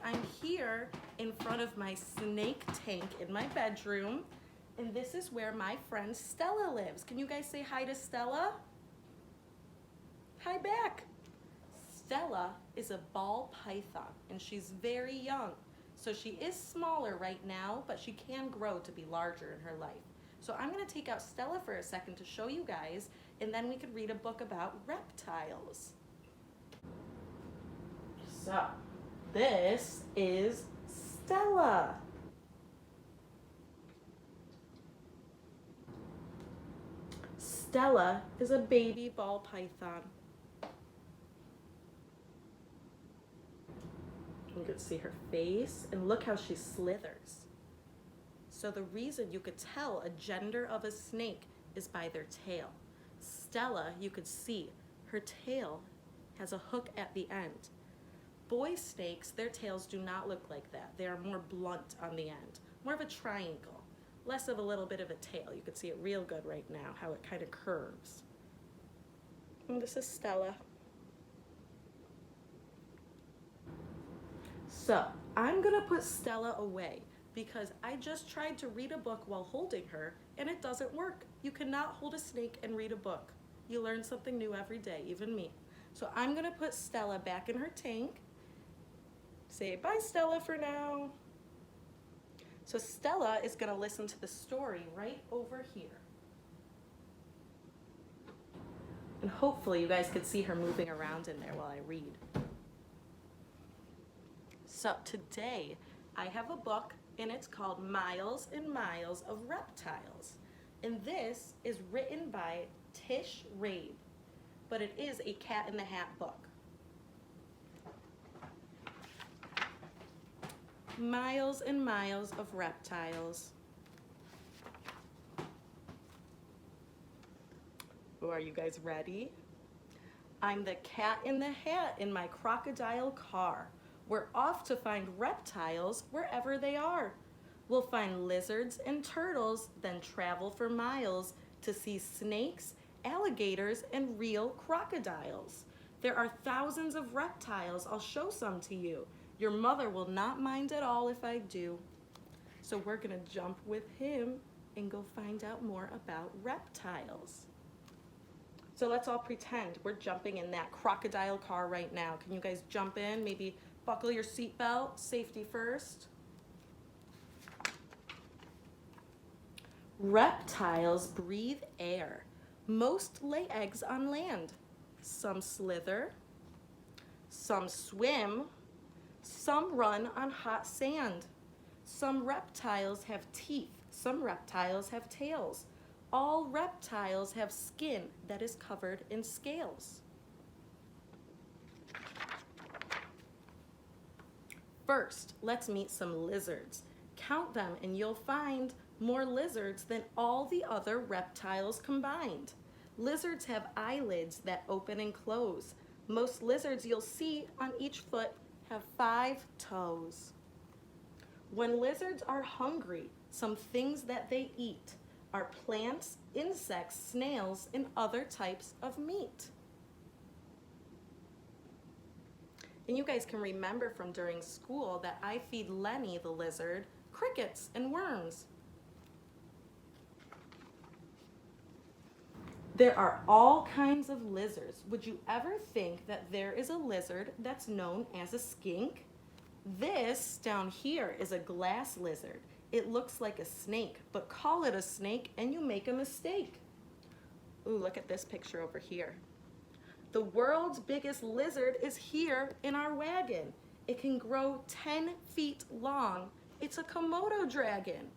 I'm here in front of my snake tank in my bedroom, and this is where my friend Stella lives. Can you guys say hi to Stella? Hi back. Stella is a ball python, and she's very young. So she is smaller right now, but she can grow to be larger in her life. So I'm gonna take out Stella for a second to show you guys, and then we could read a book about reptiles. So, this is Stella. Stella is a baby ball python. You can see her face, and look how she slithers. So the reason you could tell a gender of a snake is by their tail. Stella, you could see, her tail has a hook at the end. Boy snakes, their tails do not look like that. They are more blunt on the end, more of a triangle, less of a little bit of a tail. You can see it real good right now, how it kind of curves. And this is Stella. So I'm gonna put Stella away because I just tried to read a book while holding her and it doesn't work. You cannot hold a snake and read a book. You learn something new every day, even me. So I'm gonna put Stella back in her tank. Say bye, Stella, for now. So Stella is gonna listen to the story right over here. And hopefully you guys could see her moving around in there while I read. So today I have a book and it's called Miles and Miles of Reptiles. And this is written by Tish Rabe, but it is a Cat in the Hat book. Miles and Miles of Reptiles. Oh, are you guys ready? I'm the cat in the hat in my crocodile car. We're off to find reptiles wherever they are. We'll find lizards and turtles, then travel for miles to see snakes, alligators, and real crocodiles. There are thousands of reptiles. I'll show some to you. Your mother will not mind at all if I do. So we're gonna jump with him and go find out more about reptiles. So let's all pretend we're jumping in that crocodile car right now. Can you guys jump in? Maybe buckle your seatbelt, safety first. Reptiles breathe air. Most lay eggs on land. Some slither, some swim, some run on hot sand. Some reptiles have teeth, some reptiles have tails. All reptiles have skin that is covered in scales. First, let's meet some lizards. Count them and you'll find more lizards than all the other reptiles combined. Lizards have eyelids that open and close. Most lizards you'll see on each foot have 5 toes. When lizards are hungry, some things that they eat are plants, insects, snails, and other types of meat. And you guys can remember from during school that I feed Lenny the lizard crickets and worms. There are all kinds of lizards. Would you ever think that there is a lizard that's known as a skink? This down here is a glass lizard. It looks like a snake, but call it a snake and you make a mistake. Ooh, look at this picture over here. The world's biggest lizard is here in our wagon. It can grow 10 feet long. It's a Komodo dragon.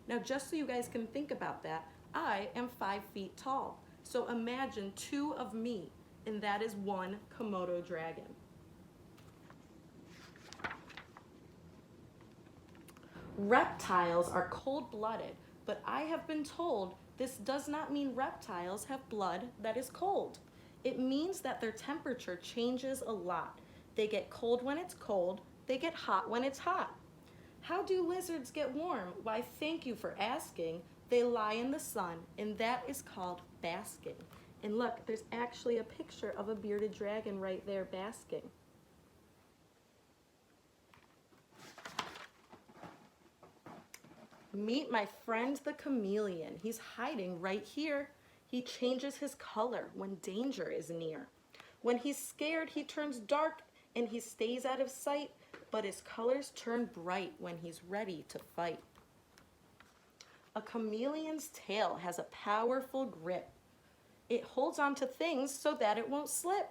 Now, just so you guys can think about that, I am 5 feet tall. So imagine 2 of me, and that is 1 Komodo dragon. Reptiles are cold-blooded, but I have been told this does not mean reptiles have blood that is cold. It means that their temperature changes a lot. They get cold when it's cold, they get hot when it's hot. How do lizards get warm? Why, thank you for asking. They lie in the sun, and that is called basking. And look, there's actually a picture of a bearded dragon right there basking. Meet my friend the chameleon. He's hiding right here. He changes his color when danger is near. When he's scared, he turns dark and he stays out of sight, but his colors turn bright when he's ready to fight. A chameleon's tail has a powerful grip. It holds on to things so that it won't slip.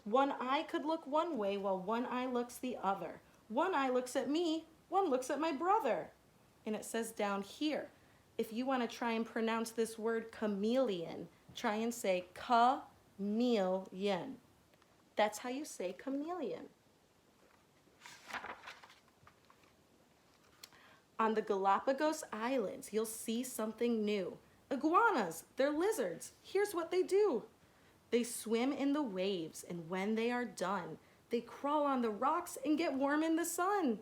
One eye could look one way while one eye looks the other. One eye looks at me, one looks at my brother. And it says down here, if you want to try and pronounce this word chameleon, try and say chameleon. That's how you say chameleon. On the Galapagos Islands, you'll see something new. Iguanas, they're lizards. Here's what they do. They swim in the waves, and when they are done, they crawl on the rocks and get warm in the sun.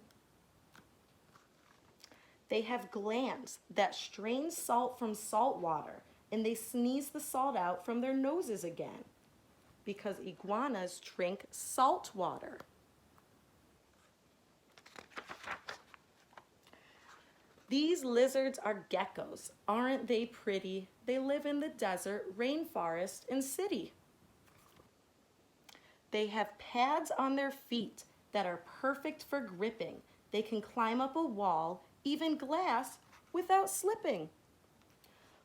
They have glands that strain salt from salt water, and they sneeze the salt out from their noses again, because iguanas drink salt water. These lizards are geckos. Aren't they pretty? They live in the desert, rainforest, and city. They have pads on their feet that are perfect for gripping. They can climb up a wall, even glass, without slipping.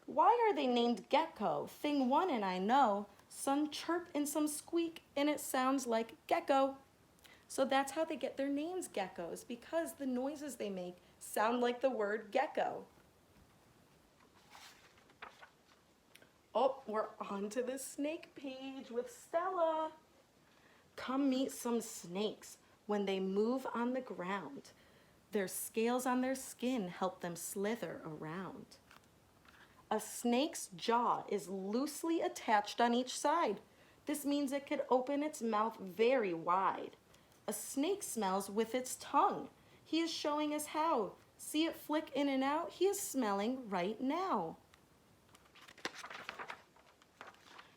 Why are they named gecko? Thing one and I know. Some chirp and some squeak, and it sounds like gecko. So that's how they get their names, geckos, because the noises they make sound like the word gecko. Oh, we're on to the snake page with Stella. Come meet some snakes. When they move on the ground, their scales on their skin help them slither around. A snake's jaw is loosely attached on each side. This means it could open its mouth very wide. A snake smells with its tongue. He is showing us how. See it flick in and out? He is smelling right now.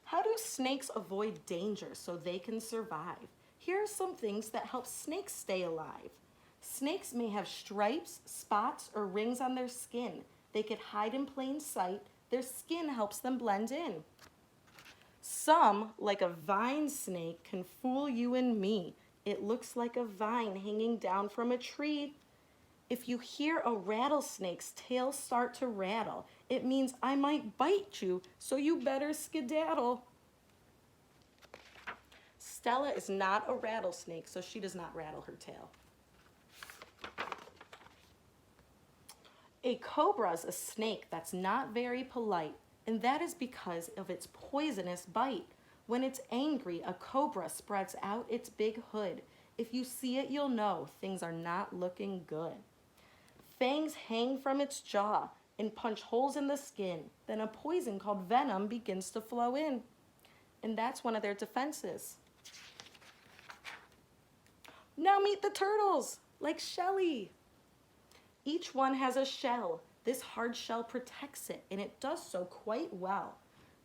How do snakes avoid danger so they can survive? Here are some things that help snakes stay alive. Snakes may have stripes, spots, or rings on their skin. They could hide in plain sight. Their skin helps them blend in. Some, like a vine snake, can fool you and me. It looks like a vine hanging down from a tree. If you hear a rattlesnake's tail start to rattle, it means I might bite you, so you better skedaddle. Stella is not a rattlesnake, so she does not rattle her tail. A cobra is a snake that's not very polite, and that is because of its poisonous bite. When it's angry, a cobra spreads out its big hood. If you see it, you'll know things are not looking good. Fangs hang from its jaw and punch holes in the skin. Then a poison called venom begins to flow in. And that's one of their defenses. Now meet the turtles, like Shelly. Each one has a shell. This hard shell protects it, and it does so quite well.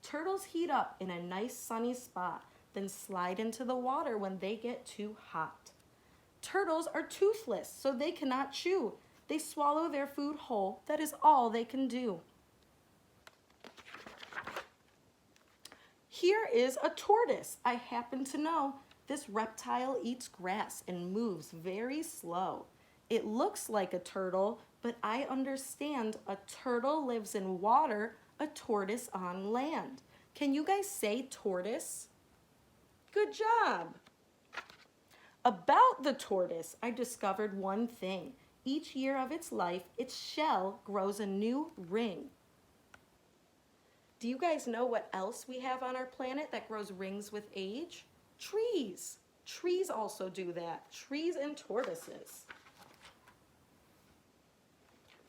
Turtles heat up in a nice sunny spot, then slide into the water when they get too hot. Turtles are toothless, so they cannot chew. They swallow their food whole. That is all they can do. Here is a tortoise. I happen to know this reptile eats grass and moves very slow. It looks like a turtle, but I understand a turtle lives in water, a tortoise on land. Can you guys say tortoise? Good job. About the tortoise, I discovered one thing. Each year of its life, its shell grows a new ring. Do you guys know what else we have on our planet that grows rings with age? Trees. Trees also do that. Trees and tortoises.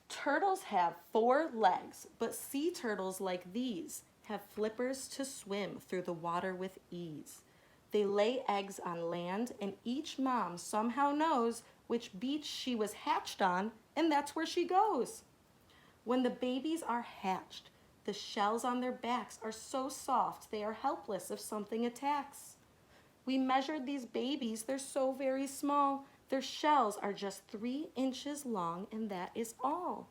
Turtles have 4 legs, but sea turtles like these have flippers to swim through the water with ease. They lay eggs on land, and each mom somehow knows which beach she was hatched on, and that's where she goes. When the babies are hatched, the shells on their backs are so soft they are helpless if something attacks. We measured these babies, they're so very small. Their shells are just 3 inches long, and that is all.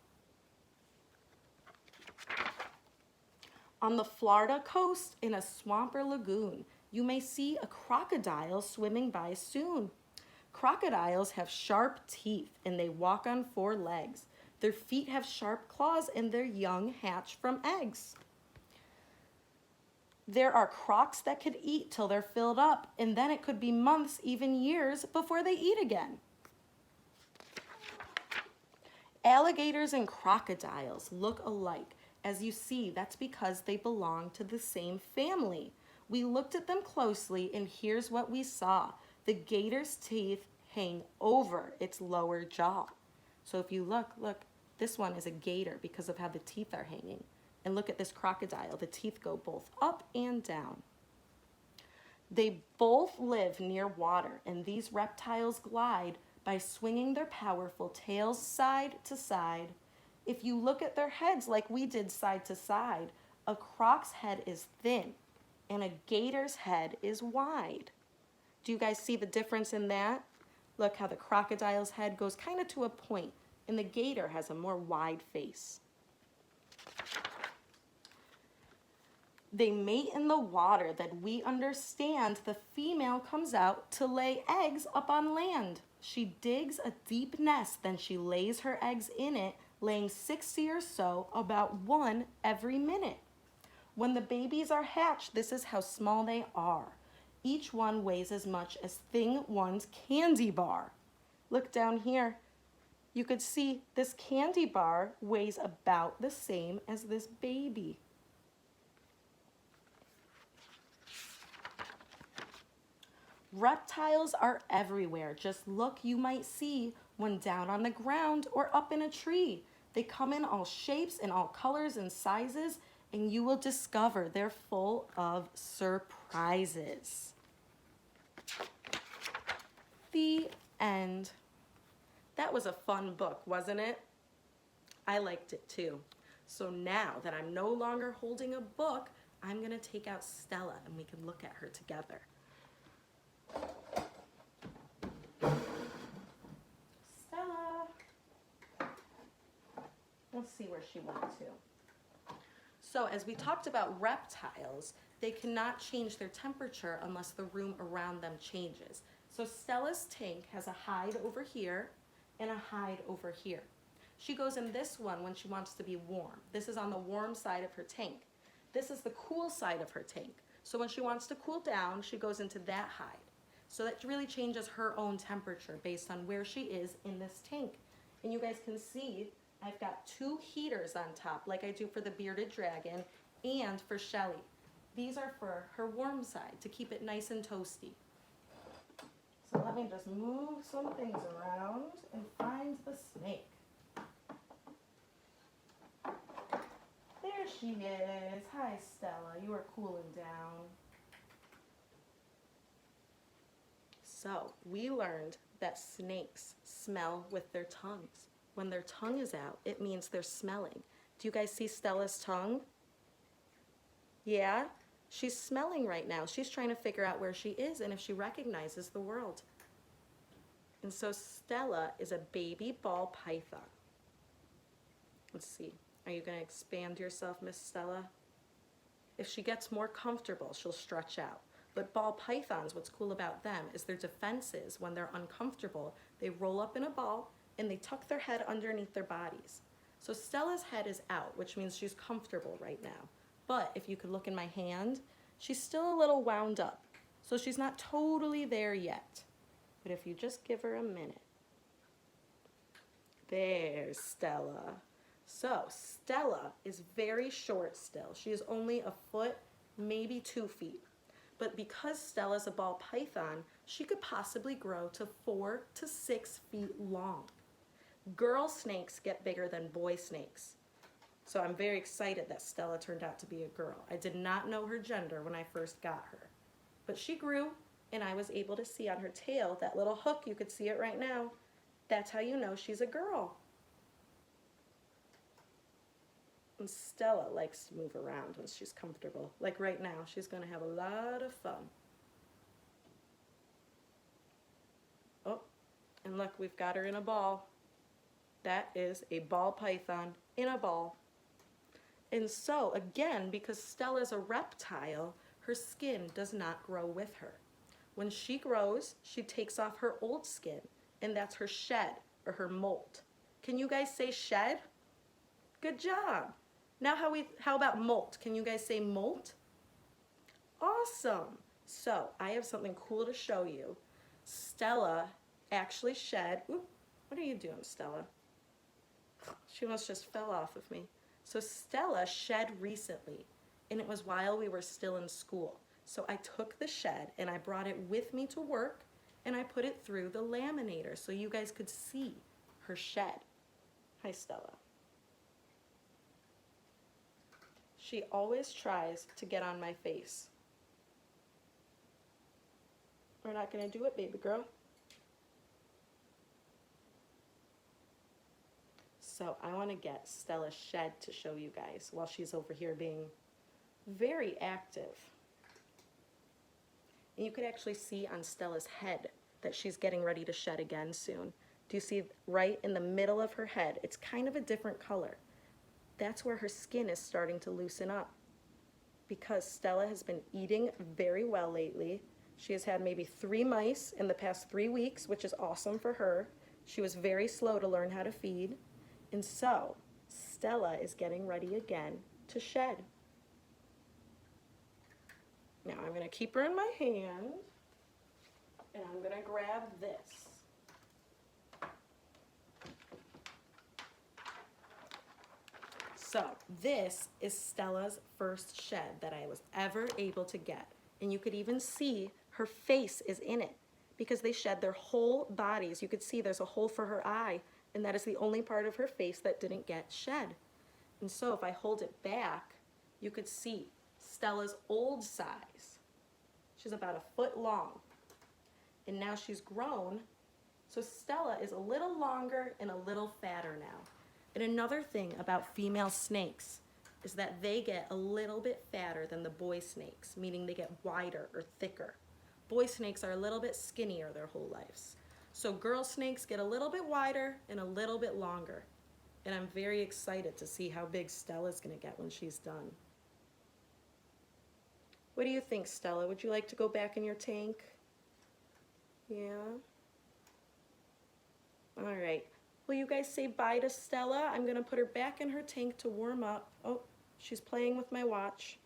On the Florida coast, in a swamp or lagoon, you may see a crocodile swimming by soon. Crocodiles have sharp teeth and they walk on 4 legs. Their feet have sharp claws and their young hatch from eggs. There are crocs that could eat till they're filled up, and then it could be months, even years, before they eat again. Alligators and crocodiles look alike. As you see, that's because they belong to the same family. We looked at them closely, and here's what we saw. The gator's teeth hang over its lower jaw. So if you look, this one is a gator because of how the teeth are hanging. And look at this crocodile. The teeth go both up and down. They both live near water, and these reptiles glide by swinging their powerful tails side to side. If you look at their heads like we did side to side, a croc's head is thin and a gator's head is wide. Do you guys see the difference in that? Look how the crocodile's head goes kind of to a point, and the gator has a more wide face. They mate in the water that we understand. The female comes out to lay eggs up on land. She digs a deep nest, then she lays her eggs in it, laying 60 or so, about 1 every minute. When the babies are hatched, this is how small they are. Each one weighs as much as Thing One's candy bar. Look down here. You could see this candy bar weighs about the same as this baby. Reptiles are everywhere. Just look, you might see one down on the ground or up in a tree. They come in all shapes and all colors and sizes, and you will discover they're full of surprises. The end. That was a fun book, wasn't it? I liked it too. So now that I'm no longer holding a book, I'm gonna take out Stella and we can look at her together. Stella. Let's see where she went to. So as we talked about reptiles, they cannot change their temperature unless the room around them changes. So Stellas Tank has a hide over here and a hide over here. She goes in this one when she wants to be warm. This is on the warm side of her tank. This is the cool side of her tank. So when she wants to cool down, she goes into that hide. So that really changes her own temperature based on where she is in this tank. And you guys can see I've got 2 heaters on top, like I do for the bearded dragon and for Shelly. These are for her warm side to keep it nice and toasty. So let me just move some things around and find the snake. There she is. Hi, Stella. You are cooling down. So we learned that snakes smell with their tongues. When their tongue is out, it means they're smelling. Do you guys see Stella's tongue? Yeah? She's smelling right now. She's trying to figure out where she is and if she recognizes the world. And so Stella is a baby ball python. Let's see. Are you going to expand yourself, Miss Stella? If she gets more comfortable, she'll stretch out. But ball pythons, what's cool about them is their defenses, when they're uncomfortable, they roll up in a ball and they tuck their head underneath their bodies. So Stella's head is out, which means she's comfortable right now. But if you could look in my hand, she's still a little wound up. So she's not totally there yet. But if you just give her a minute. There's Stella. So Stella is very short still. She is only a foot, maybe 2 feet. But because Stella's a ball python, she could possibly grow to 4 to 6 feet long. Girl snakes get bigger than boy snakes. So I'm very excited that Stella turned out to be a girl. I did not know her gender when I first got her. But she grew, and I was able to see on her tail, that little hook, you could see it right now. That's how you know she's a girl. And Stella likes to move around when she's comfortable. Like right now, she's going to have a lot of fun. Oh, and look, we've got her in a ball. That is a ball python in a ball. And so, again, because Stella's a reptile, her skin does not grow with her. When she grows, she takes off her old skin, and that's her shed or her molt. Can you guys say shed? Good job. Now how about molt? Can you guys say molt? Awesome. So I have something cool to show you. Stella actually shed. Ooh, what are you doing, Stella? She almost just fell off of me. So Stella shed recently, and it was while we were still in school. So I took the shed and I brought it with me to work, and I put it through the laminator so you guys could see her shed. Hi, Stella. She always tries to get on my face. We're not gonna do it, baby girl. So I want to get Stella's shed to show you guys while she's over here being very active. And you could actually see on Stella's head that she's getting ready to shed again soon. Do you see right in the middle of her head? It's kind of a different color. That's where her skin is starting to loosen up, because Stella has been eating very well lately. She has had maybe 3 mice in the past 3 weeks, which is awesome for her. She was very slow to learn how to feed. And so, Stella is getting ready again to shed. Now I'm gonna keep her in my hand, and I'm gonna grab this. So this is Stella's first shed that I was ever able to get. And you could even see her face is in it, because they shed their whole bodies. You could see there's a hole for her eye, and that is the only part of her face that didn't get shed. And so if I hold it back, you could see Stella's old size. She's about 1 foot long. And now she's grown, so Stella is a little longer and a little fatter now. And another thing about female snakes is that they get a little bit fatter than the boy snakes, meaning they get wider or thicker. Boy snakes are a little bit skinnier their whole lives. So girl snakes get a little bit wider and a little bit longer. And I'm very excited to see how big Stella's gonna get when she's done. What do you think, Stella? Would you like to go back in your tank? Yeah? All right. Will you guys say bye to Stella? I'm gonna put her back in her tank to warm up. Oh, she's playing with my watch.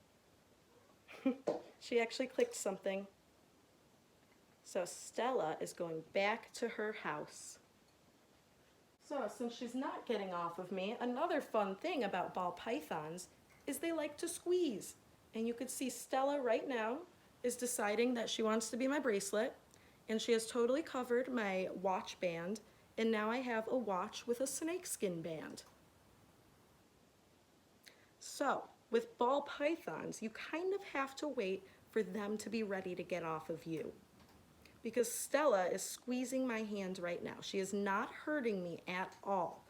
She actually clicked something. So Stella is going back to her house. So since she's not getting off of me, another fun thing about ball pythons is they like to squeeze. And you could see Stella right now is deciding that she wants to be my bracelet, and she has totally covered my watch band, and now I have a watch with a snakeskin band. So with ball pythons, you kind of have to wait for them to be ready to get off of you, because Stella is squeezing my hand right now. She is not hurting me at all,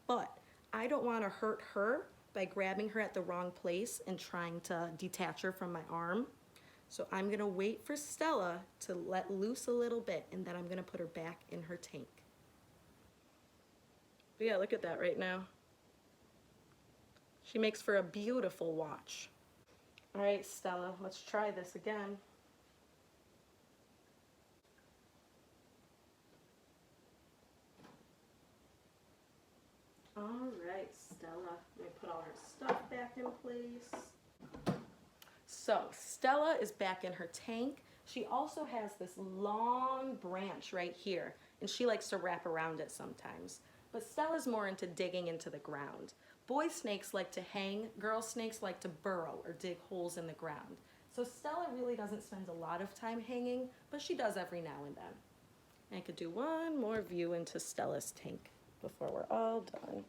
but I don't want to hurt her by grabbing her at the wrong place and trying to detach her from my arm. So I'm gonna wait for Stella to let loose a little bit, and then I'm gonna put her back in her tank. But yeah, look at that right now. She makes for a beautiful watch. All right, Stella, let's try this again. All right, Stella, let me put all her stuff back in place. So Stella is back in her tank. She also has this long branch right here, and she likes to wrap around it sometimes. But Stella's more into digging into the ground. Boy snakes like to hang, girl snakes like to burrow or dig holes in the ground. So Stella really doesn't spend a lot of time hanging, but she does every now and then. And I could do one more view into Stella's tank before we're all done.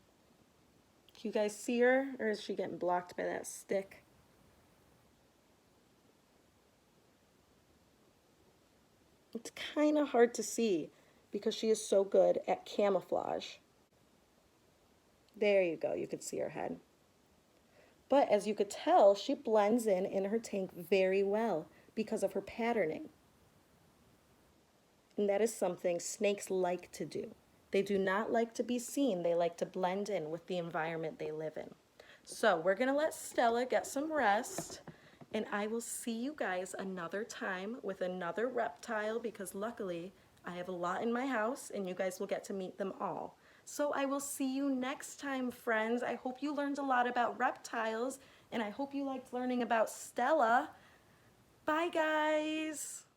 Can you guys see her, or is she getting blocked by that stick? It's kind of hard to see because she is so good at camouflage. There you go, you could see her head. But as you could tell, she blends in her tank very well because of her patterning. And that is something snakes like to do. They do not like to be seen. They like to blend in with the environment they live in. So we're gonna let Stella get some rest, and I will see you guys another time with another reptile, because luckily I have a lot in my house and you guys will get to meet them all. So I will see you next time, friends. I hope you learned a lot about reptiles, and I hope you liked learning about Stella. Bye, guys.